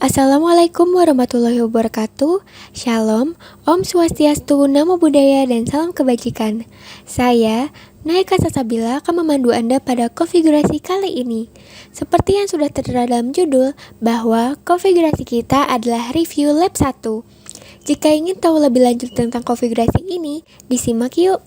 Assalamualaikum warahmatullahi wabarakatuh. Shalom, Om Swastiastu, Namo Buddhaya, dan salam kebajikan. Saya, Naika Sasabila, akan memandu Anda pada konfigurasi kali ini. Seperti yang sudah tertera dalam judul, bahwa konfigurasi kita adalah review lab 1. Jika ingin tahu lebih lanjut tentang konfigurasi ini, disimak yuk.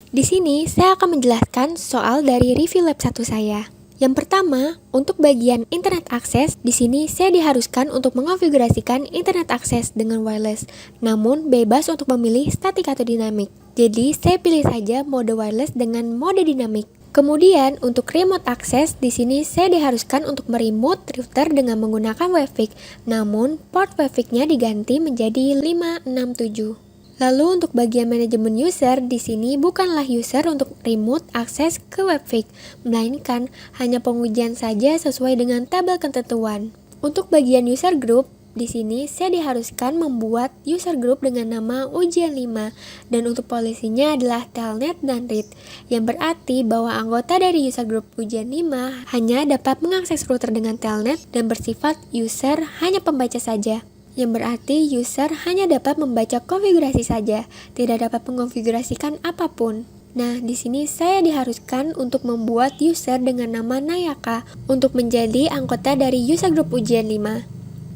Di sini, saya akan menjelaskan soal dari review lab 1 saya. Yang pertama, untuk bagian internet akses, di sini saya diharuskan untuk mengonfigurasikan internet akses dengan wireless, namun bebas untuk memilih statik atau dinamik. Jadi, saya pilih saja mode wireless dengan mode dinamik. Kemudian, untuk remote access, di sini saya diharuskan untuk meremote router dengan menggunakan WiFi, namun port WiFi-nya diganti menjadi 567. Lalu untuk bagian manajemen user, di sini bukanlah user untuk remote akses ke WiFi, melainkan hanya pengujian saja sesuai dengan tabel ketentuan. Untuk bagian user group, di sini saya diharuskan membuat user group dengan nama ujian 5, dan untuk polisinya adalah telnet dan read, yang berarti bahwa anggota dari user group ujian 5 hanya dapat mengakses router dengan telnet dan bersifat user hanya pembaca saja. Yang berarti user hanya dapat membaca konfigurasi saja, tidak dapat mengonfigurasikan apapun. Nah, di sini saya diharuskan untuk membuat user dengan nama Nayaka untuk menjadi anggota dari user group ujian 5.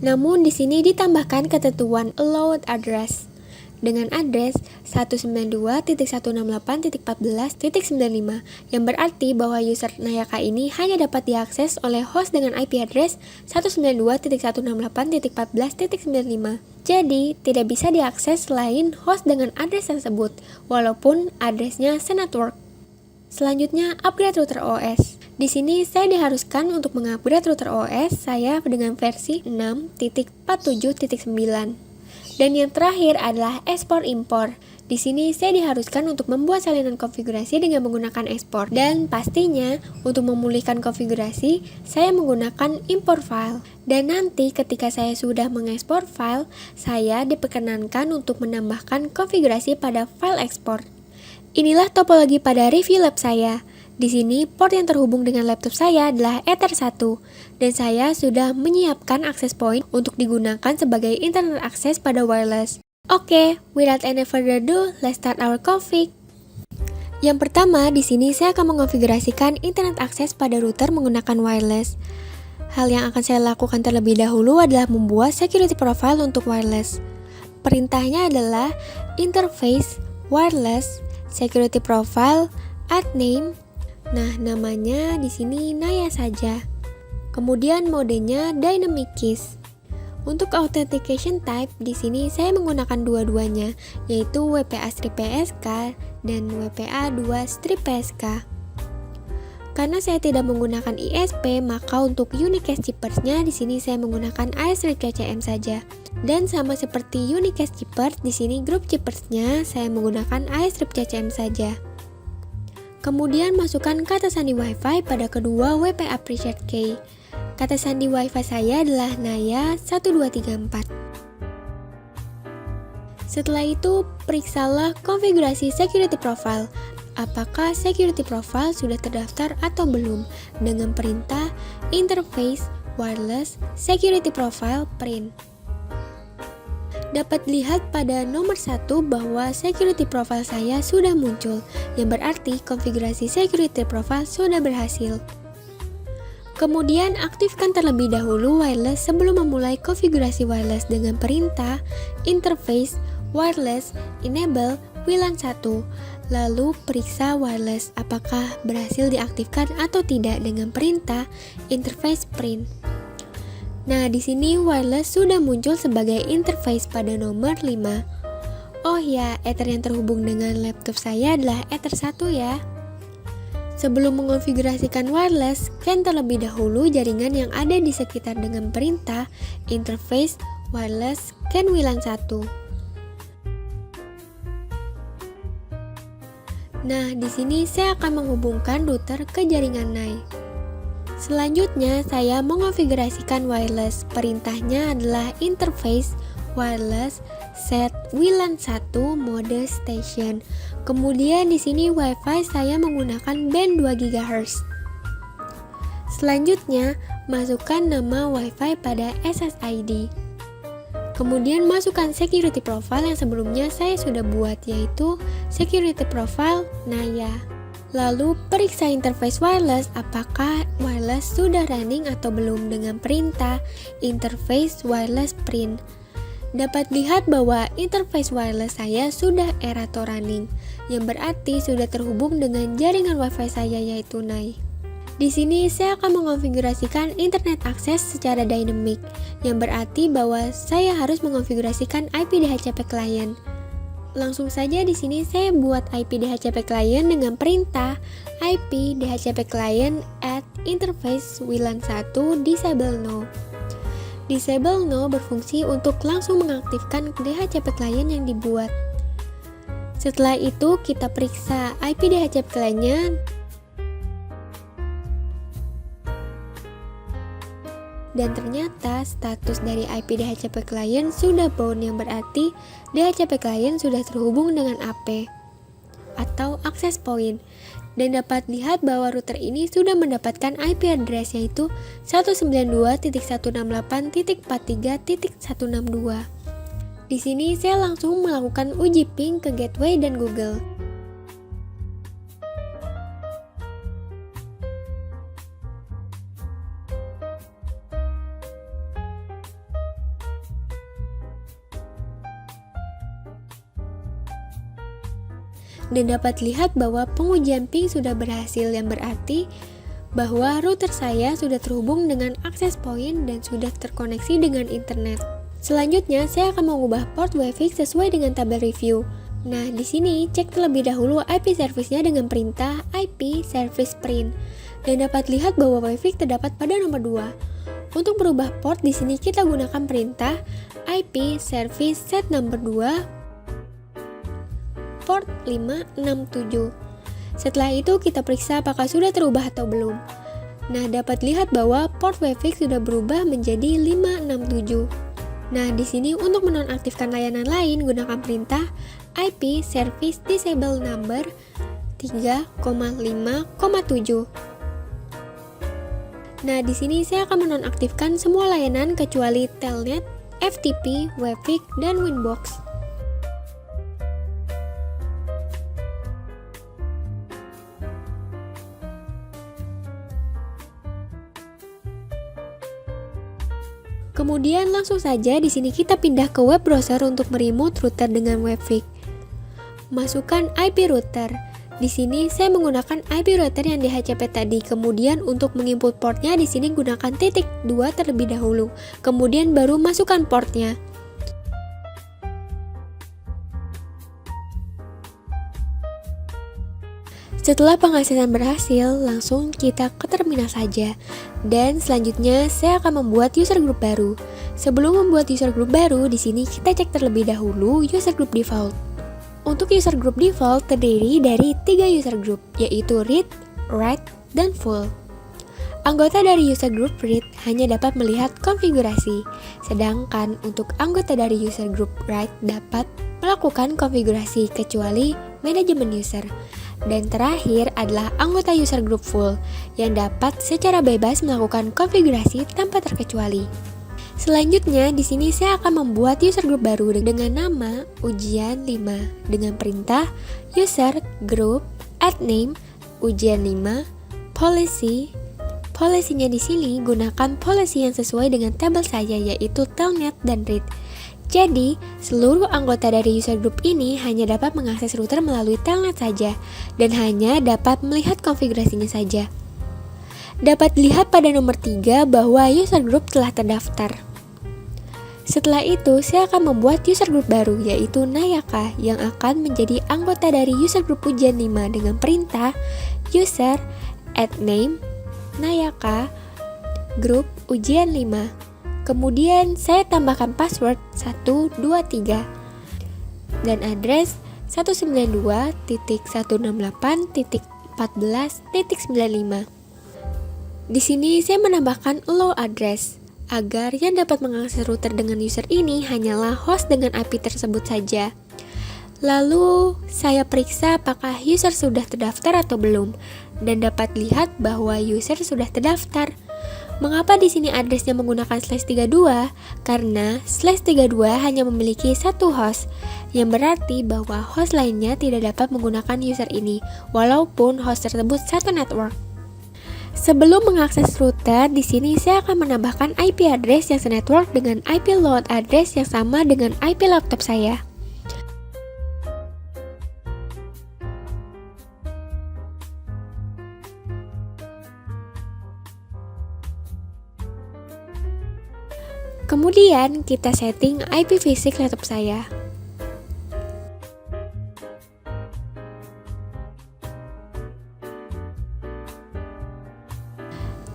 Namun di sini ditambahkan ketentuan allowed address dengan address 192.168.14.95 yang berarti bahwa user Nayaka ini hanya dapat diakses oleh host dengan IP address 192.168.14.95. Jadi, tidak bisa diakses selain host dengan address tersebut, walaupun addressnya senetwork. Selanjutnya, upgrade router OS. Di sini saya diharuskan untuk mengupgrade router OS saya dengan versi 6.47.9. Dan yang terakhir adalah export import. Di sini saya diharuskan untuk membuat salinan konfigurasi dengan menggunakan export. Dan pastinya untuk memulihkan konfigurasi, saya menggunakan import file. Dan nanti ketika saya sudah mengekspor file, saya diperkenankan untuk menambahkan konfigurasi pada file export. Inilah topologi pada review lab saya. Di sini, port yang terhubung dengan laptop saya adalah Ether 1, dan saya sudah menyiapkan access point untuk digunakan sebagai internet akses pada wireless. Oke, without any further ado, let's start our config. Yang pertama, di sini saya akan mengonfigurasikan internet akses pada router menggunakan wireless. Hal yang akan saya lakukan terlebih dahulu adalah membuat security profile untuk wireless. Perintahnya adalah interface wireless security profile add name. Nah, namanya di sini Naya saja. Kemudian modenya Dynamic Keys. Untuk authentication type di sini saya menggunakan dua-duanya, yaitu WPA-PSK dan WPA2-PSK. Karena saya tidak menggunakan ISP, maka untuk unicast keepers-nya di sini saya menggunakan AS-CCM saja. Dan sama seperti unicast keeper, di sini group keepers-nya saya menggunakan AS-CCM saja. Kemudian masukkan kata sandi WiFi pada kedua WPA preset key. Kata sandi WiFi saya adalah Naya1234. Setelah itu, periksalah konfigurasi security profile. Apakah security profile sudah terdaftar atau belum dengan perintah interface wireless security profile print. Dapat dilihat pada nomor 1 bahwa security profile saya sudah muncul, yang berarti konfigurasi security profile sudah berhasil. Kemudian aktifkan terlebih dahulu wireless sebelum memulai konfigurasi wireless dengan perintah interface wireless enable WLAN 1. Lalu periksa wireless apakah berhasil diaktifkan atau tidak dengan perintah interface print. Nah, di sini wireless sudah muncul sebagai interface pada nomor 5. Oh ya, Ether yang terhubung dengan laptop saya adalah Ether 1 ya. Sebelum mengonfigurasikan wireless, scan terlebih dahulu jaringan yang ada di sekitar dengan perintah interface wireless scan WLAN 1. Nah, di sini saya akan menghubungkan router ke jaringan NAI. Selanjutnya, saya mengonfigurasikan wireless. Perintahnya adalah interface wireless set WLAN 1 mode station. Kemudian di sini WiFi saya menggunakan band 2 GHz. Selanjutnya, Masukkan nama Wi-Fi pada SSID. Kemudian masukkan security profile yang sebelumnya saya sudah buat, yaitu security profile Naya. Lalu periksa interface wireless apakah wireless sudah running atau belum dengan perintah interface wireless print. Dapat lihat bahwa interface wireless saya sudah erato running, yang berarti sudah terhubung dengan jaringan Wi-Fi saya yaitu NAI. Di sini saya akan mengonfigurasikan internet akses secara dynamic, yang berarti bahwa saya harus mengonfigurasikan IP DHCP client. Langsung saja di sini saya buat IP DHCP client dengan perintah IP DHCP client at interface WLAN 1 disable no. Disable no berfungsi untuk langsung mengaktifkan DHCP client yang dibuat. Setelah itu kita periksa IP DHCP client dan ternyata status dari IP DHCP client sudah bound, yang berarti DHCP client sudah terhubung dengan AP atau access point, dan dapat lihat bahwa router ini sudah mendapatkan IP address yaitu 192.168.43.162. Di sini saya langsung melakukan uji ping ke gateway dan Google. Dan dapat lihat bahwa pengujian ping sudah berhasil, yang berarti bahwa router saya sudah terhubung dengan access point dan sudah terkoneksi dengan internet. Selanjutnya saya akan mengubah port Wi-Fi sesuai dengan tabel review. Nah, di sini cek terlebih dahulu IP service-nya dengan perintah IP service print, dan dapat lihat bahwa Wi-Fi terdapat pada nomor 2. Untuk merubah port di sini kita gunakan perintah IP service set number 2 port 567. Setelah itu kita periksa apakah sudah terubah atau belum. Nah, dapat lihat bahwa port Wi-Fi sudah berubah menjadi 567. Nah, di sini untuk menonaktifkan layanan lain gunakan perintah IP service disable number 3,5,7. Nah, di sini saya akan menonaktifkan semua layanan kecuali Telnet, FTP, Wi-Fi, dan Winbox. Kemudian langsung saja di sini kita pindah ke web browser untuk meremote router dengan Wi-Fi. Masukkan IP router. Di sini saya menggunakan IP router yang DHCP tadi. Kemudian untuk menginput portnya di sini gunakan titik 2 terlebih dahulu. Kemudian baru masukkan portnya. Setelah pengaksesan berhasil, langsung kita ke terminal saja. Dan selanjutnya saya akan membuat user group baru. Sebelum membuat user group baru, di sini kita cek terlebih dahulu user group default. Untuk user group default terdiri dari 3 user group, yaitu read, write, dan full. Anggota dari user group read hanya dapat melihat konfigurasi, sedangkan untuk anggota dari user group write dapat melakukan konfigurasi kecuali manajemen user. Dan terakhir adalah anggota user group full yang dapat secara bebas melakukan konfigurasi tanpa terkecuali. Selanjutnya di sini saya akan membuat user group baru dengan nama ujian 5 dengan perintah user group add name ujian 5 policy. Polisinya di sini gunakan policy yang sesuai dengan tabel saya yaitu telnet dan read. Jadi, seluruh anggota dari user group ini hanya dapat mengakses router melalui telnet saja dan hanya dapat melihat konfigurasinya saja. Dapat dilihat pada nomor 3 bahwa user group telah terdaftar. Setelah itu, saya akan membuat user group baru yaitu Nayaka yang akan menjadi anggota dari user group ujian 5 dengan perintah user add name Nayaka group ujian 5. Kemudian saya tambahkan password 123 dan address 192.168.14.95. Di sini saya menambahkan allow address agar yang dapat mengakses router dengan user ini hanyalah host dengan IP tersebut saja. Lalu saya periksa apakah user sudah terdaftar atau belum dan dapat lihat bahwa user sudah terdaftar. Mengapa di sini addressnya menggunakan /32? Karena /32 hanya memiliki satu host, yang berarti bahwa host lainnya tidak dapat menggunakan user ini, walaupun host tersebut satu network. Sebelum mengakses router, di sini saya akan menambahkan IP address yang senetwork dengan IP load address yang sama dengan IP laptop saya. Kemudian kita setting IP fisik laptop saya.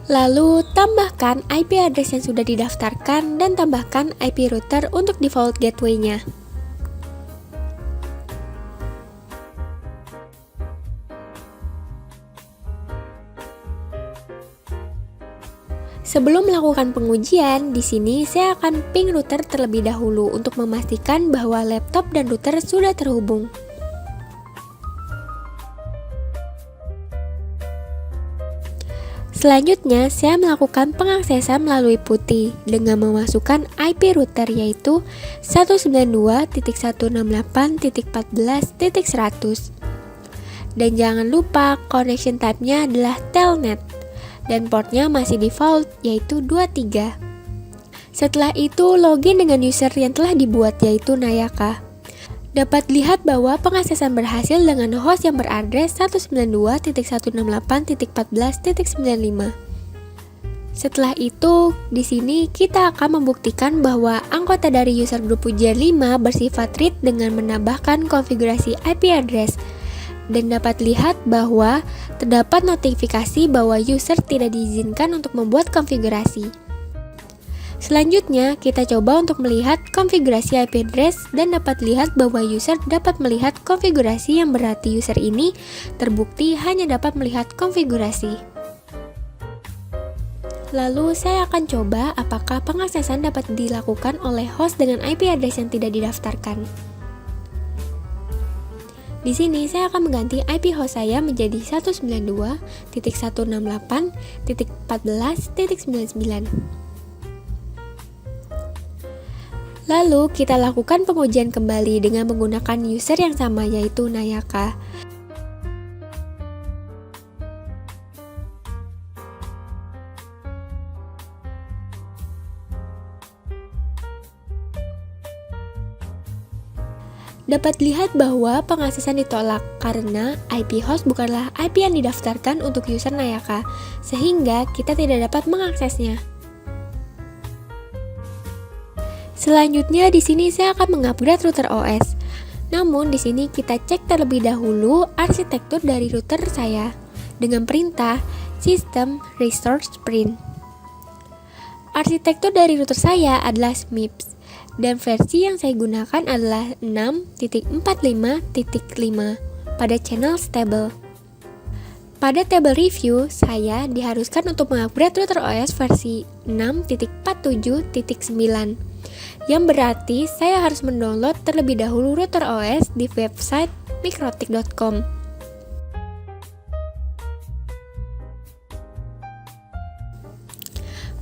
Lalu tambahkan IP address yang sudah didaftarkan dan tambahkan IP router untuk default gateway-nya. Sebelum melakukan pengujian, di sini saya akan ping router terlebih dahulu untuk memastikan bahwa laptop dan router sudah terhubung. Selanjutnya, saya melakukan pengaksesan melalui putih dengan memasukkan IP router yaitu 192.168.14.100. Dan jangan lupa connection type-nya adalah telnet dan portnya masih default yaitu 23. Setelah itu, login dengan user yang telah dibuat yaitu Nayaka. Dapat lihat bahwa pengaksesan berhasil dengan host yang beraddress 192.168.14.95. Setelah itu, di sini kita akan membuktikan bahwa anggota dari user grup ujian 5 bersifat read dengan menambahkan konfigurasi IP address. Dan dapat lihat bahwa terdapat notifikasi bahwa user tidak diizinkan untuk membuat konfigurasi. Selanjutnya, kita coba untuk melihat konfigurasi IP address dan dapat lihat bahwa user dapat melihat konfigurasi yang berarti user ini terbukti hanya dapat melihat konfigurasi. Lalu saya akan coba apakah pengaksesan dapat dilakukan oleh host dengan IP address yang tidak didaftarkan. Di sini saya akan mengganti IP host saya menjadi 192.168.14.99. Lalu kita lakukan pengujian kembali dengan menggunakan user yang sama yaitu Nayaka. Dapat lihat bahwa pengaksesan ditolak karena IP host bukanlah IP yang didaftarkan untuk user Nayaka, sehingga kita tidak dapat mengaksesnya. Selanjutnya di sini saya akan mengupgrade router OS. Namun di sini kita cek terlebih dahulu arsitektur dari router saya dengan perintah system restore sprint. Arsitektur dari router saya adalah SMIPS dan versi yang saya gunakan adalah 6.45.5 pada channel stable. Pada table review, saya diharuskan untuk mengupgrade router OS versi 6.47.9. Yang berarti saya harus mendownload terlebih dahulu router OS di website mikrotik.com.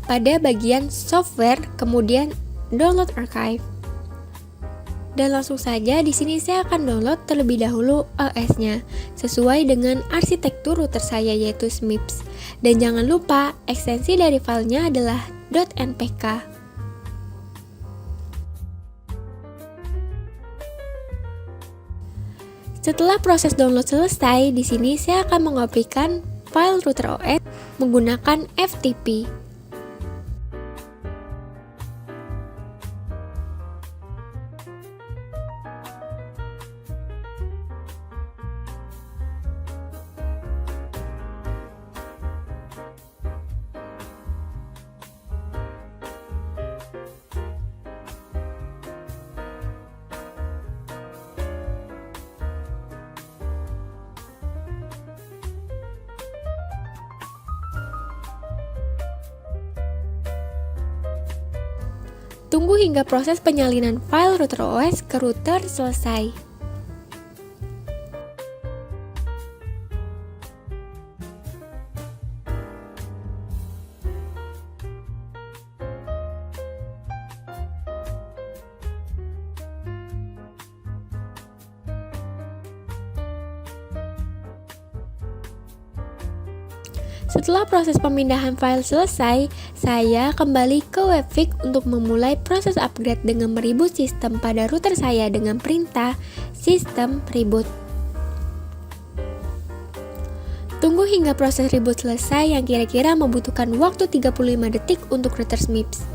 Pada bagian software, kemudian download archive. Dan langsung saja di sini saya akan download terlebih dahulu OS-nya sesuai dengan arsitektur router saya yaitu SMIPS. Dan jangan lupa ekstensi dari filenya adalah .npk. Setelah proses download selesai, di sini saya akan mengopikan file router OS menggunakan FTP. Tunggu hingga proses penyalinan file router OS ke router selesai. Setelah proses pemindahan file selesai, saya kembali ke Webfix untuk memulai proses upgrade dengan mereboot sistem pada router saya dengan perintah system reboot. Tunggu hingga proses reboot selesai yang kira-kira membutuhkan waktu 35 detik untuk router MIPS.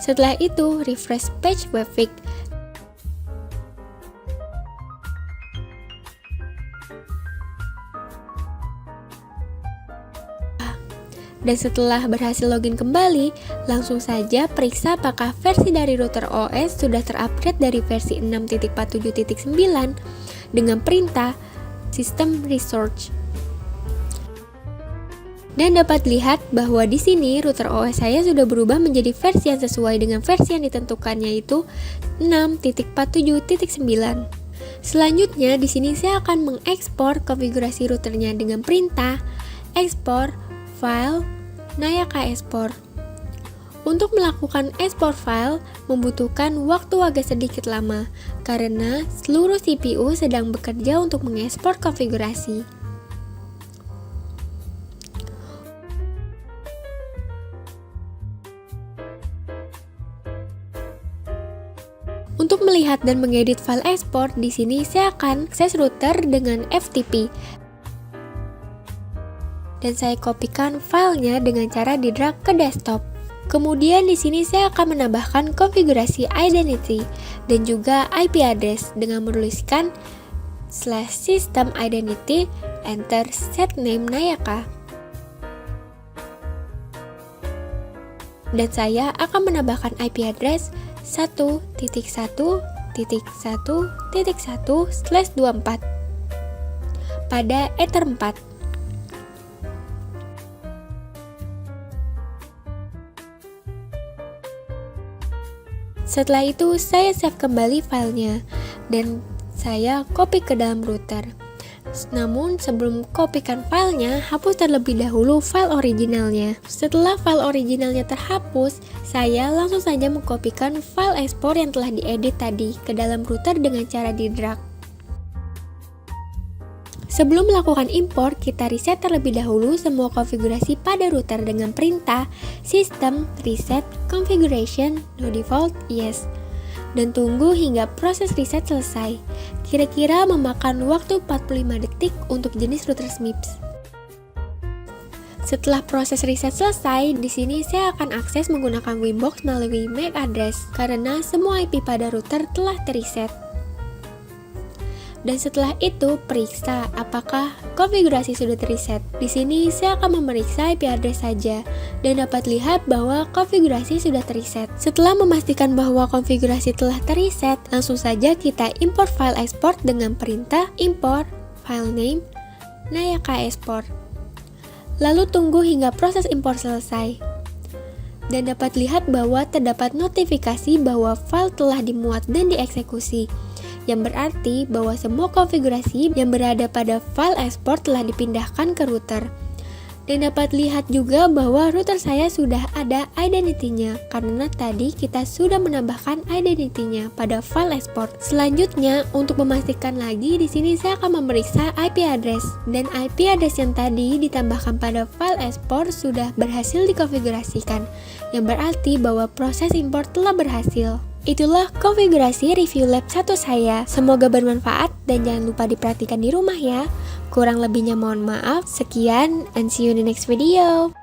Setelah itu, refresh page Webfix. Dan setelah berhasil login kembali, langsung saja periksa apakah versi dari router OS sudah terupgrade dari versi 6.47.9 dengan perintah System Research. Dan dapat lihat bahwa di sini router OS saya sudah berubah menjadi versi yang sesuai dengan versi yang ditentukannya, yaitu 6.47.9. Selanjutnya di sini saya akan mengekspor konfigurasi routernya dengan perintah export file Nayaka Export. Untuk melakukan ekspor file membutuhkan waktu agak sedikit lama karena seluruh CPU sedang bekerja untuk mengekspor konfigurasi. Untuk melihat dan mengedit file ekspor, di sini saya akan akses router dengan FTP. Dan saya kopikan filenya dengan cara di-drag ke desktop. Kemudian di sini saya akan menambahkan konfigurasi identity dan juga IP address dengan menuliskan /system identity enter set name Nayaka. Dan saya akan menambahkan IP address 1.1.1.1/24 pada Ether 4. Setelah itu saya save kembali filenya dan saya copy ke dalam router. Namun sebelum kopikan filenya, hapus terlebih dahulu file originalnya. Setelah file originalnya terhapus, saya langsung saja mengkopikan file ekspor yang telah diedit tadi ke dalam router dengan cara di-drag. Sebelum melakukan import, kita reset terlebih dahulu semua konfigurasi pada router dengan perintah system reset configuration no default yes. Dan tunggu hingga proses reset selesai. Kira-kira memakan waktu 45 detik untuk jenis router MIPS. Setelah proses reset selesai, di sini saya akan akses menggunakan Winbox melalui MAC address karena semua IP pada router telah terreset. Dan setelah itu periksa apakah konfigurasi sudah terreset. Di sini saya akan memeriksa IP address saja dan dapat lihat bahwa konfigurasi sudah terreset. Setelah memastikan bahwa konfigurasi telah terreset, langsung saja kita import file export dengan perintah import file name Nayaka Export. Lalu tunggu hingga proses import selesai. Dan dapat lihat bahwa terdapat notifikasi bahwa file telah dimuat dan dieksekusi, yang berarti bahwa semua konfigurasi yang berada pada file export telah dipindahkan ke router. Dan dapat lihat juga bahwa router saya sudah ada identity-nya karena tadi kita sudah menambahkan identity-nya pada file export. Selanjutnya, untuk memastikan lagi, di sini saya akan memeriksa IP address. Dan IP address yang tadi ditambahkan pada file export sudah berhasil dikonfigurasikan, yang berarti bahwa proses import telah berhasil. Itulah konfigurasi review lab 1 saya. Semoga bermanfaat dan jangan lupa diperhatikan di rumah ya. Kurang lebihnya mohon maaf. Sekian and see you in the next video.